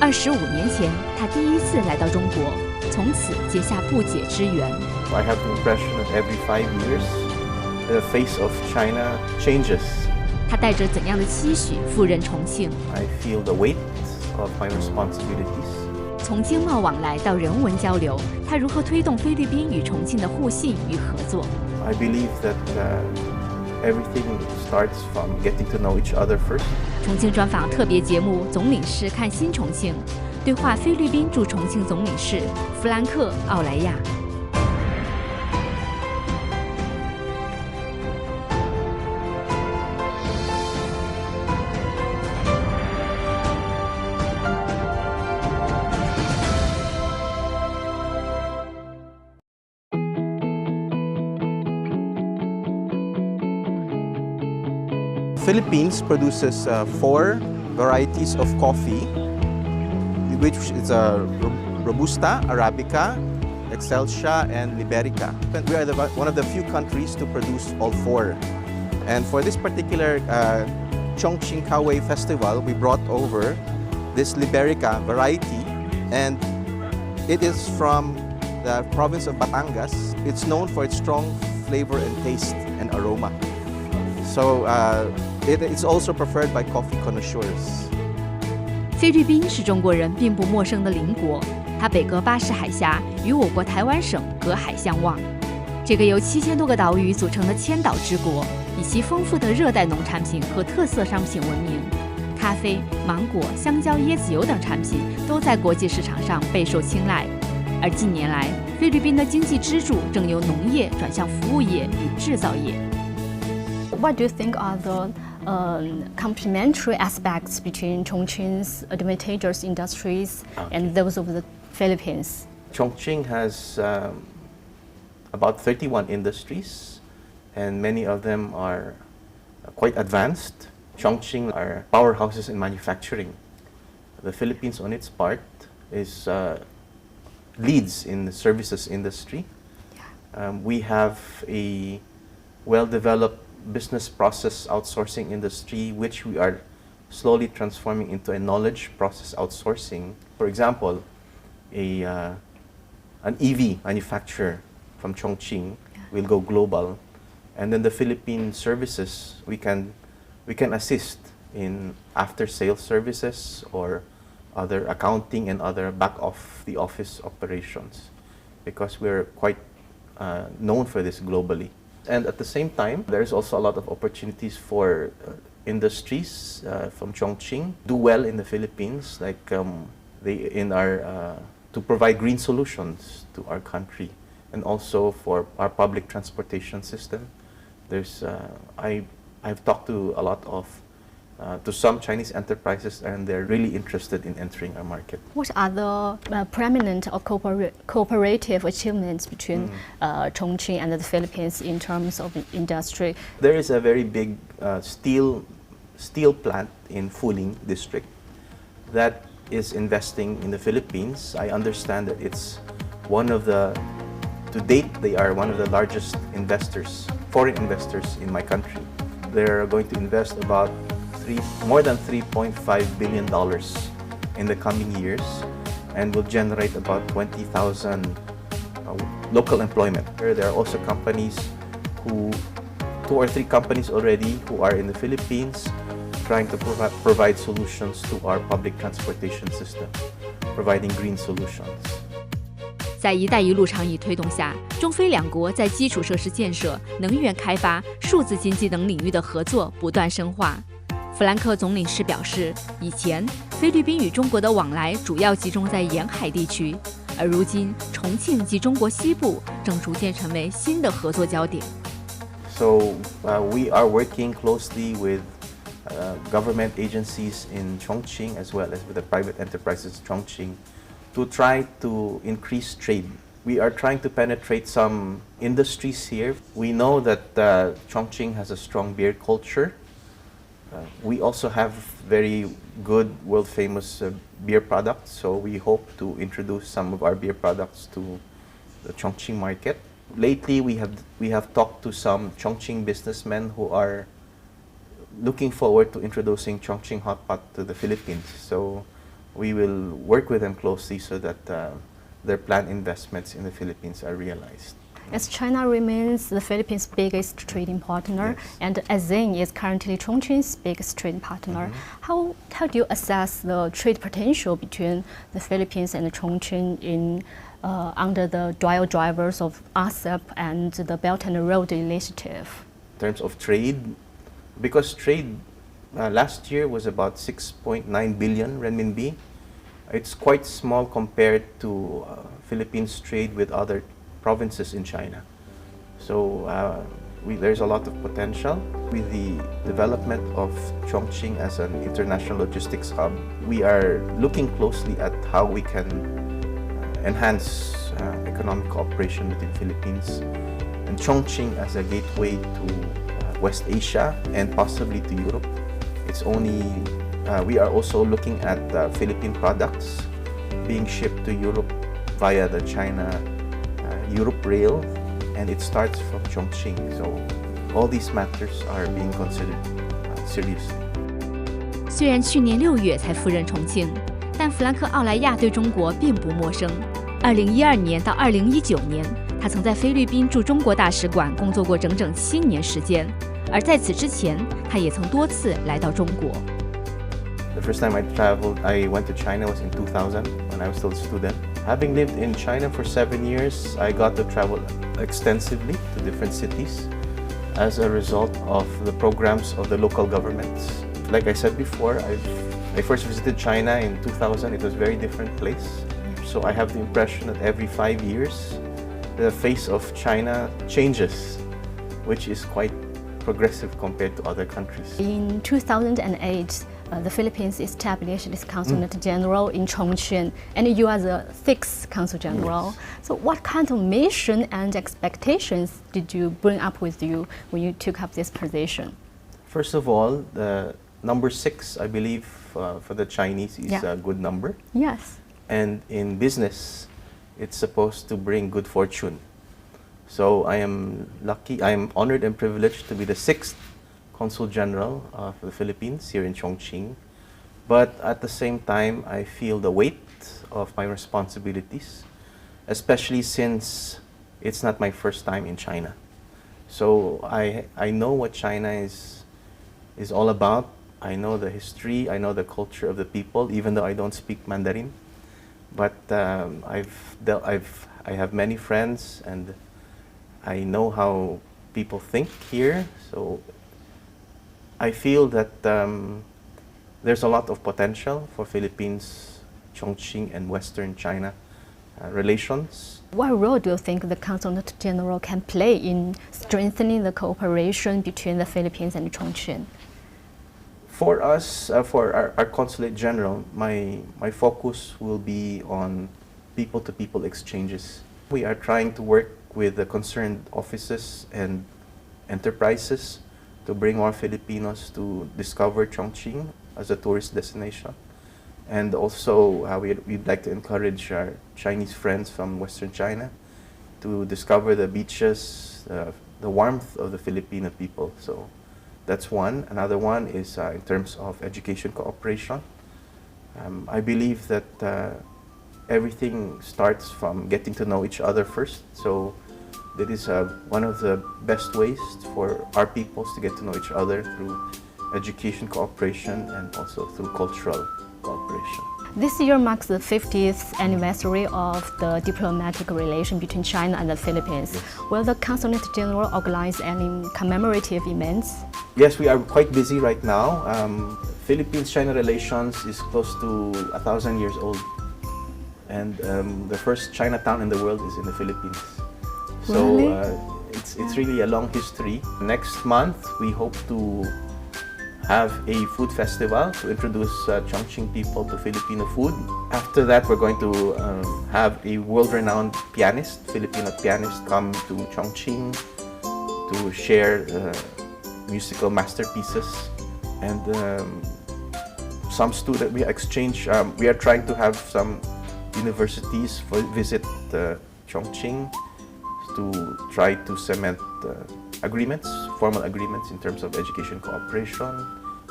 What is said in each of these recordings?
25年前，他第一次来到中国，从此结下不解之缘。I have the impression that every 5 years, the face of China changes. 他带着怎样的期许赴任重庆？ I feel the weight of my responsibilities. 从经贸往来到人文交流，他如何推动菲律宾与重庆的互信与合作？ I believe that everything starts from getting to know each other first. 重庆专访特别节目《总领事看新重庆》，对话菲律宾驻重庆总领事弗兰克·奥莱亚。Philippines produces 4 varieties of coffee, which is Robusta, Arabica, Excelsia, and Liberica. We are one of the few countries to produce all 4. And for this particular Chongqing Kaowei Festival, we brought over this Liberica variety, and it is from the province of Batangas. It's known for its strong flavor and taste and aroma. So it's also preferred by coffee connoisseurs. 菲律宾是中国人并不陌生的邻国，它北隔巴士海峡，与我国台湾省隔海相望。这个由7000多个岛屿组成的千岛之国，以其丰富的热带农产品和特色商品闻名。咖啡、芒果、香蕉、椰子油等产品都在国际市场上备受青睐。而近年来，菲律宾的经济支柱正由农业转向服务业与制造业。What do you think are the complementary aspects between Chongqing's advantageous industries and those of the Philippines? Chongqing has about 31 industries, and many of them are quite advanced. Chongqing are powerhouses in manufacturing. The Philippines, on its part, is leads in the services industry. We have a well-developed business process outsourcing industry, which we are slowly transforming into a knowledge process outsourcing. For example, an EV manufacturer from Chongqing will go global, and then the Philippine services we can assist in after-sales services or other accounting and other back of the office operations, because we're quite known for this globally. And at the same time, there's also a lot of opportunities for industries from Chongqing do well in the Philippines, like to provide green solutions to our country, and also for our public transportation system. I've talked to a lot of to some Chinese enterprises, and they're really interested in entering our market. What are the prominent or cooperative achievements between Chongqing and the Philippines in terms of industry? There is a very big steel plant in Fuling district that is investing in the Philippines. I understand that it's to date, they are one of the largest investors, foreign investors in my country. They're going to invest about more than $3.5 billion in the coming years, and will generate about 20,000 local employment. There are also companies 2 or 3 companies already who are in the Philippines trying to provide solutions to our public transportation system, providing green solutions. 在“一带一路”倡议推动下，中菲两国在基础设施建设、能源开发、数字经济等领域的合作不断深化。弗兰克总领事表示，以前菲律宾与中国的往来主要集中在沿海地区，而如今重庆及中国西部正逐渐成为新的合作焦点。So we are working closely with government agencies in Chongqing as well as with the private enterprises in Chongqing to try to increase trade. We are trying to penetrate some industries here. We know that Chongqing has a strong beer culture. We also have very good, world-famous beer products, so we hope to introduce some of our beer products to the Chongqing market. Lately, we have talked to some Chongqing businessmen who are looking forward to introducing Chongqing hot pot to the Philippines. So we will work with them closely so that their planned investments in the Philippines are realized. As China remains the Philippines' biggest trading partner, Yes. and ASEAN is currently Chongqing's biggest trading partner, how do you assess the trade potential between the Philippines and Chongqing under the dual drivers of RCEP and the Belt and Road Initiative? In terms of trade, because trade last year was about 6.9 billion renminbi, it's quite small compared to Philippines' trade with other provinces in China. So there's a lot of potential. With the development of Chongqing as an international logistics hub, we are looking closely at how we can enhance economic cooperation between Philippines and Chongqing as a gateway to West Asia and possibly to Europe. We are also looking at Philippine products being shipped to Europe via the China-Europe rail, and it starts from Chongqing. So all these matters are being considered seriously. 虽然去年6月才赴任重庆，但弗兰克·奥莱亚对中国并不陌生。2012年到2019年，他曾在菲律宾驻中国大使馆工作过整整7年时间，而在此之前，他也曾多次来到中国。The first time I went to China was in 2000 when I was still a student. Having lived in China for 7 years, I got to travel extensively to different cities as a result of the programs of the local governments. Like I said before, I first visited China in 2000. It was a very different place. So I have the impression that every 5 years, the face of China changes, which is quite progressive compared to other countries. In 2008, the Philippines established its Consulate General in Chongqing, and you are the 6th Consul General. Yes. So what kind of mission and expectations did you bring up with you when you took up this position? First of all, the number 6, I believe, for the Chinese is a good number. Yes. And in business, it's supposed to bring good fortune. So I am lucky, I am honored and privileged to be the 6th Consul General for the Philippines here in Chongqing. But at the same time, I feel the weight of my responsibilities, especially since it's not my first time in China. So I know what China is all about. I know the history, I know the culture of the people, even though I don't speak Mandarin. But I have many friends, and I know how people think here. So I feel that there's a lot of potential for Philippines, Chongqing, and Western China relations. What role do you think the Consulate General can play in strengthening the cooperation between the Philippines and Chongqing? For us, for our Consulate General, my focus will be on people-to-people exchanges. We are trying to work with the concerned offices and enterprises to bring more Filipinos to discover Chongqing as a tourist destination. And also, we'd like to encourage our Chinese friends from Western China to discover the beaches, the warmth of the Filipino people. So that's one. Another one is in terms of education cooperation. I believe that everything starts from getting to know each other first. So that is one of the best ways for our peoples to get to know each other through education cooperation and also through cultural cooperation. This year marks the 50th anniversary of the diplomatic relation between China and the Philippines. Yes. Will the Consulate General organize any commemorative events? Yes, we are quite busy right now. Philippines-China relations is close to 1,000 years old. And the first Chinatown in the world is in the Philippines. So Really? it's really a long history. Next month, we hope to have a food festival to introduce Chongqing people to Filipino food. After that, we're going to have a world-renowned pianist, Filipino pianist, come to Chongqing to share musical masterpieces. And some student we exchange. We are trying to have some universities visit Chongqing to try to cement agreements, formal agreements in terms of education cooperation.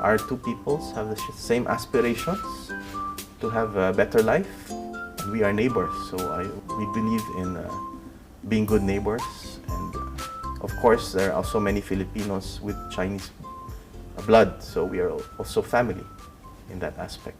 Our two peoples have the same aspirations, to have a better life. We are neighbors, so we believe in being good neighbors. And of course, there are also many Filipinos with Chinese blood, so we are also family in that aspect.